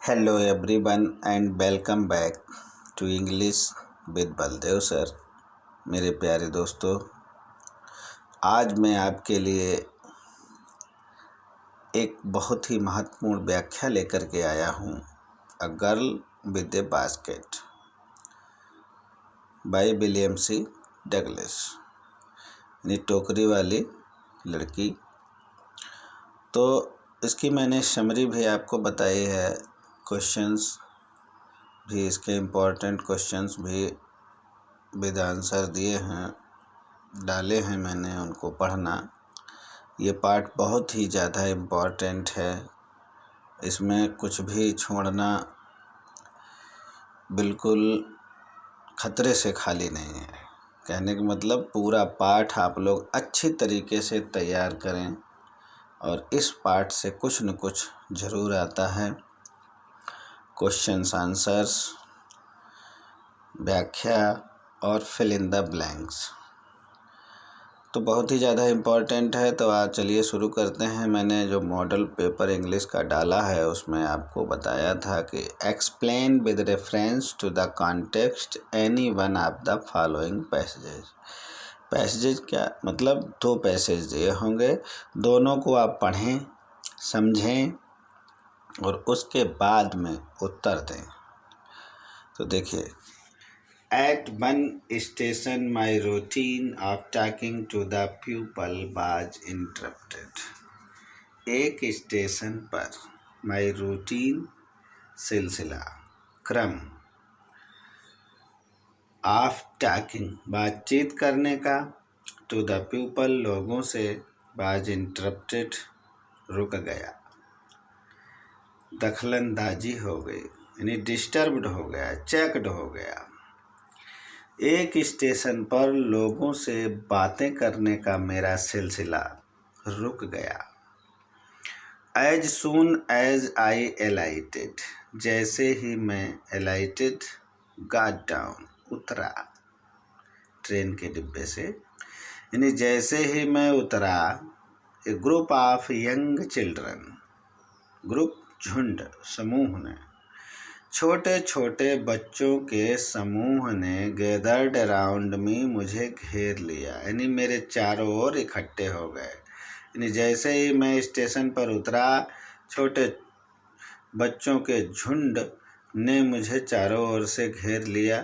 Hello everyone and welcome back to English with Baldev sir. मेरे प्यारे दोस्तों, आज मैं आपके लिए एक बहुत ही महत्वपूर्ण व्याख्या लेकर के आया हूँ। A girl with a basket by William C Douglas, यानी टोकरी वाली लड़की। तो इसकी मैंने समरी भी आपको बताई है, क्वेश्चंस भी, इसके इम्पोर्टेंट क्वेश्चंस भी विद आंसर दिए हैं, डाले हैं मैंने, उनको पढ़ना। ये पार्ट बहुत ही ज़्यादा इम्पोर्टेंट है, इसमें कुछ भी छोड़ना बिल्कुल खतरे से खाली नहीं है। कहने का मतलब पूरा पाठ आप लोग अच्छी तरीके से तैयार करें, और इस पाठ से कुछ न कुछ ज़रूर आता है। क्वेश्चंस, आंसर्स, व्याख्या और फिल इन द ब्लैंक्स तो बहुत ही ज़्यादा इम्पोर्टेंट है। तो आज चलिए शुरू करते हैं। मैंने जो मॉडल पेपर इंग्लिश का डाला है उसमें आपको बताया था कि explain with reference to the context any one of the following passages. Passages क्या मतलब, दो पैसेज दिए होंगे, दोनों को आप पढ़ें, समझें और उसके बाद में उत्तर दें। तो देखिए, At one station, my routine of talking to the pupil was interrupted. एक स्टेशन पर my routine सिलसिला क्रम of talking बातचीत करने का to the pupil लोगों से was interrupted रुक गया, दखलंदाजी हो गई, यानी डिस्टर्ब्ड हो गया, चेक्ड हो गया। एक स्टेशन पर लोगों से बातें करने का मेरा सिलसिला रुक गया। एज सून एज आई एलाइटेड, जैसे ही मैं एलाइटेड गॉट डाउन उतरा ट्रेन के डिब्बे से, यानी जैसे ही मैं उतरा, a group of young children, group झुंड, समूह ने, छोटे छोटे बच्चों के समूह ने गैदर्ड अराउंड मी, मुझे घेर लिया, यानी मेरे चारों ओर इकट्ठे हो गए। यानी जैसे ही मैं स्टेशन पर उतरा, छोटे बच्चों के झुंड ने मुझे चारों ओर से घेर लिया,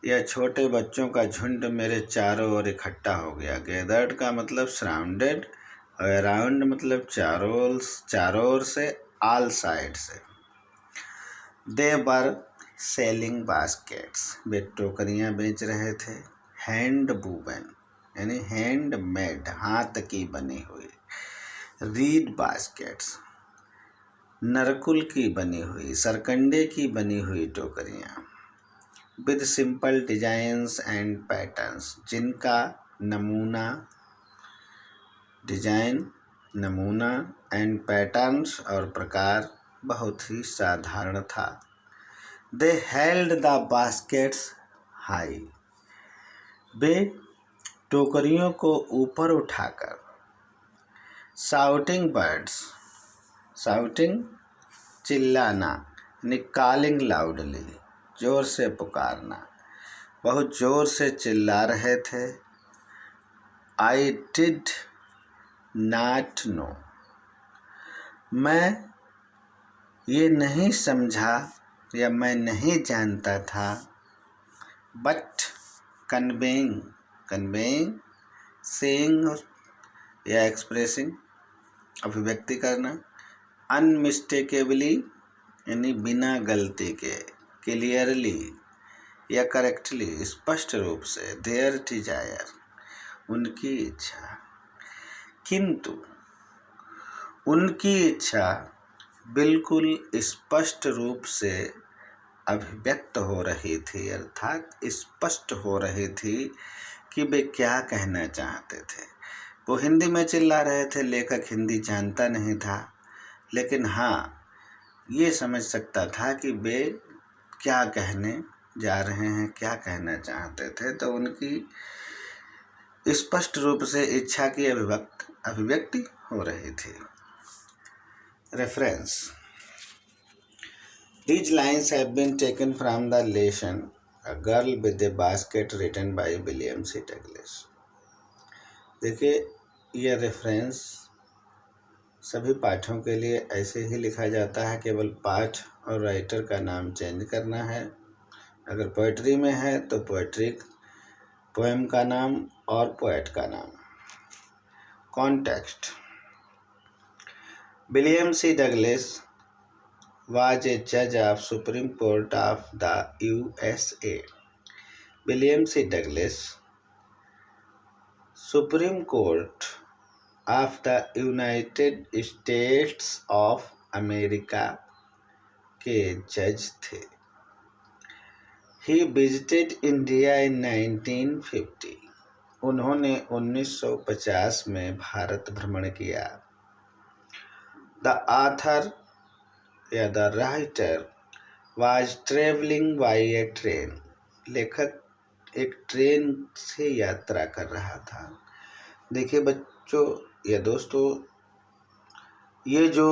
या छोटे बच्चों का झुंड मेरे चारों ओर इकट्ठा हो गया। गैदर्ड का मतलब सराउंडेड, और अराउंड मतलब चारों ओर से, ऑल साइड से। दे वर सेलिंग बास्केट्स, वे टोकरियाँ बेच रहे थे। हैंड वूवन यानी हैंड मेड, हाथ की बनी हुई। रीड बास्केट्स, नरकुल की बनी हुई, सरकंडे की बनी हुई टोकरियाँ। With simple designs and patterns, जिनका नमूना, डिजाइन, नमूना एंड पैटर्न्स और प्रकार बहुत ही साधारण था। They held the baskets high, वे टोकरियों को ऊपर उठाकर। शाउटिंग बर्ड्स, शाउटिंग चिल्लाना, यानी कॉलिंग लाउडली, जोर से पुकारना, बहुत जोर से चिल्ला रहे थे। आई डिड नॉट नो, मैं ये नहीं समझा या मैं नहीं जानता था। बट कन्वेइंग, कन्वेइंग सेइंग या एक्सप्रेसिंग, अभिव्यक्ति करना। अनमिस्टेकेबली यानी बिना गलती के, क्लियरली या करेक्टली, स्पष्ट रूप से। देयर डिजायर, उनकी इच्छा। किंतु उनकी इच्छा बिल्कुल स्पष्ट रूप से अभिव्यक्त हो रही थी, अर्थात स्पष्ट हो रही थी कि वे क्या कहना चाहते थे। वो हिंदी में चिल्ला रहे थे, लेखक हिंदी जानता नहीं था, लेकिन हाँ ये समझ सकता था कि वे क्या कहने जा रहे हैं, क्या कहना चाहते थे। तो उनकी स्पष्ट रूप से इच्छा की अभिव्यक्ति हो रही थी। Reference, These lines have been taken from the lesson A Girl with a Basket written by William C. Douglas. देखिए, यह रेफरेंस सभी पाठों के लिए ऐसे ही लिखा जाता है, केवल पाठ और राइटर का नाम चेंज करना है। अगर पोएट्री में है तो पोएम का नाम और पोएट का नाम। Context: William C Douglas was a judge of Supreme Court of the USA. William C. Douglas, Supreme Court of the United States of America के जज थे। He visited India in 1950. उन्होंने 1950 में भारत भ्रमण किया। The author या the writer was travelling by A train. लेखक एक ट्रेन से यात्रा कर रहा था। देखिए बच्चों या दोस्तों, ये जो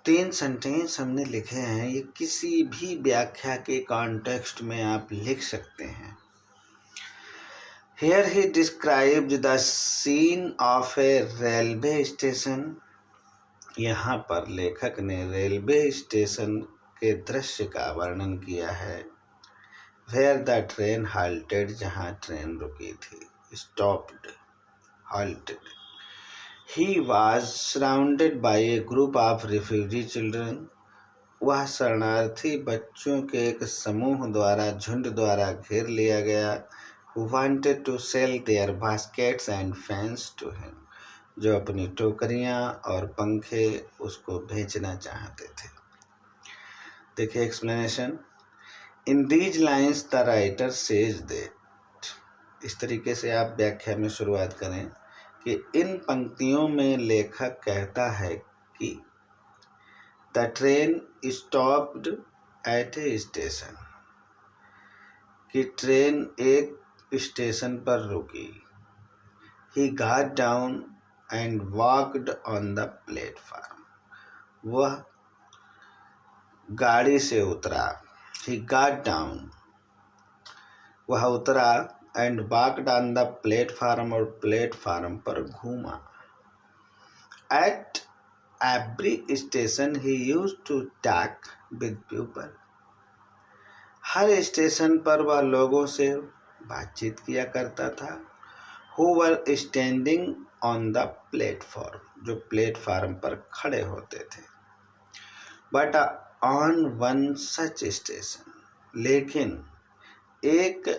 3 सेंटेंस हमने लिखे हैं, ये किसी भी व्याख्या के कॉन्टेक्स्ट में आप लिख सकते हैं। Here he described the scene of a railway station. यहाँ पर लेखक ने रेलवे स्टेशन के दृश्य का वर्णन किया है। Where the train halted, जहाँ ट्रेन रुकी थी। Stopped, halted. He was surrounded by a group of refugee children. वह शरणार्थी बच्चों के एक समूह द्वारा, झुंड द्वारा घेर लिया गया। Who wanted to sell their baskets and fans to him. जो अपनी टोकरियाँ और पंखे उसको बेचना चाहते थे। देखिए explanation: in these lines the writer says that. इस तरीके से आप व्याख्या में शुरुआत करें कि इन पंक्तियों में लेखक कहता है कि the train stopped at a station, कि ट्रेन एक स्टेशन पर रुकी। ही got down and walked on the platform. वह गाड़ी से उतरा। He got down, वह उतरा and walked on the platform, और प्लेटफार्म पर घूमा। At every station he used to talk with people. Her station पर वह लोगों से बातचीत किया करता था। Who were standing on the platform, जो प्लेटफार्म पर खड़े होते थे। But on one such station, लेकिन एक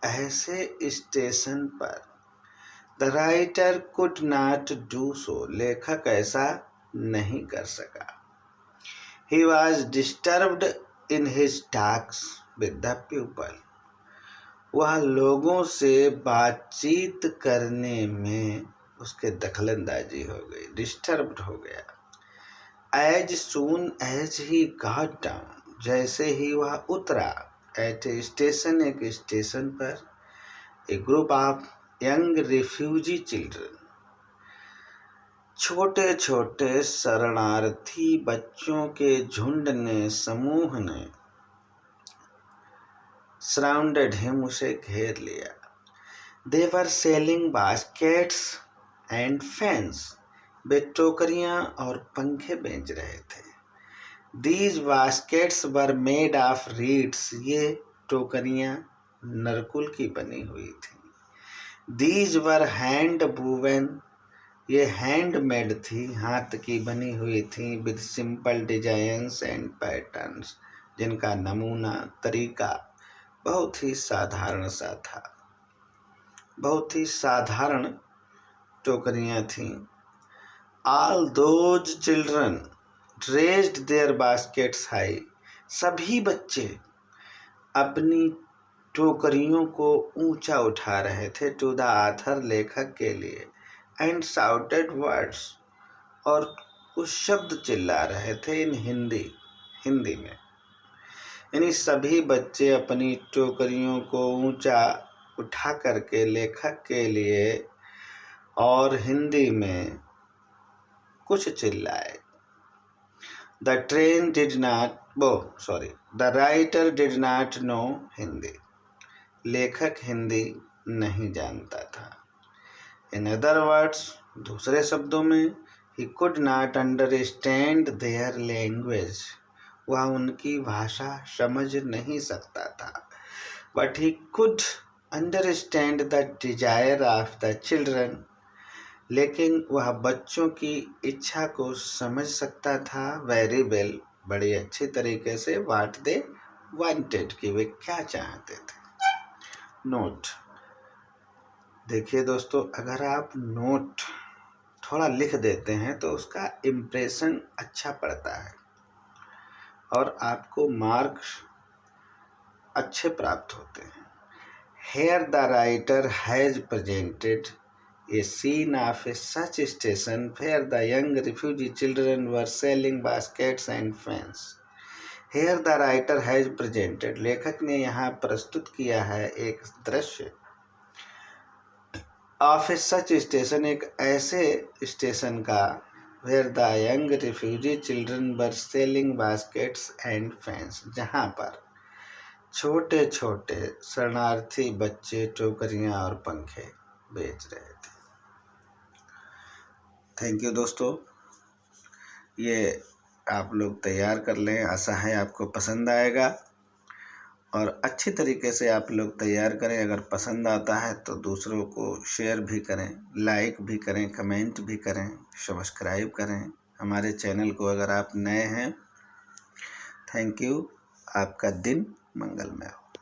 ऐसे स्टेशन पर the writer could not do so, लेखक ऐसा नहीं कर सका। He was disturbed in his talks with the people. वह लोगों से बातचीत करने में उसके दखलंदाजी हो गई, डिस्टर्ब्ड हो गया। As soon as he got down, जैसे ही वह उतरा। एट ए स्टेशन, एक स्टेशन पर। A group of young refugee children, छोटे छोटे शरणार्थी बच्चों के झुंड ने, समूह ने सराउंडेड हिम, उसे घेर लिया। They were selling baskets and fans, वे टोकरियाँ और पंखे बेच रहे थे। These baskets were made of reeds, ये टोकरियाँ नरकुल की बनी हुई थी। दीज वर हैंड वूवन, ये हैंडमेड थी, हाथ की बनी हुई थी। With simple designs and patterns, जिनका नमूना, तरीका बहुत ही साधारण सा था। बहुत ही साधारण टोकरियाँ थीं। All those children raised their baskets high, सभी बच्चे अपनी टोकरियों को ऊंचा उठा रहे थे। टू द आथर, लेखक के लिए। एंड शाउटेड वर्ड्स, और कुछ शब्द चिल्ला रहे थे। इन हिंदी में। यानी सभी बच्चे अपनी टोकरियों को ऊंचा उठा करके लेखक के लिए और हिंदी में कुछ चिल्लाए। The train did not the writer did not know Hindi, लेखक हिंदी नहीं जानता था। इन अदर वर्ड्स, दूसरे शब्दों में, he could not understand their language, वह उनकी भाषा समझ नहीं सकता था। But he could understand the desire of the children, लेकिन वह बच्चों की इच्छा को समझ सकता था वेरी वेल, बड़ी अच्छी तरीके से, व्हाट दे वांटेड, कि वे क्या चाहते थे। नोट, देखिए दोस्तों, अगर आप नोट थोड़ा लिख देते हैं तो उसका इम्प्रेशन अच्छा पड़ता है और आपको मार्क्स अच्छे प्राप्त होते हैं। Here the writer has presented a scene of such station where the young refugee children were selling baskets and fans. Here the writer has presented, लेखक ने यहाँ प्रस्तुत किया है एक दृश्य, of such station, एक ऐसे स्टेशन का, where the young refugee children were selling baskets and fans, जहाँ पर छोटे छोटे शरणार्थी बच्चे टोकरियां और पंखे बेच रहे थे। थैंक यू दोस्तों, ये आप लोग तैयार कर लें, आशा है आपको पसंद आएगा और अच्छी तरीके से आप लोग तैयार करें। अगर पसंद आता है तो दूसरों को शेयर भी करें, लाइक भी करें, कमेंट भी करें, सब्सक्राइब करें हमारे चैनल को अगर आप नए हैं। थैंक यू, आपका दिन मंगलमय हो।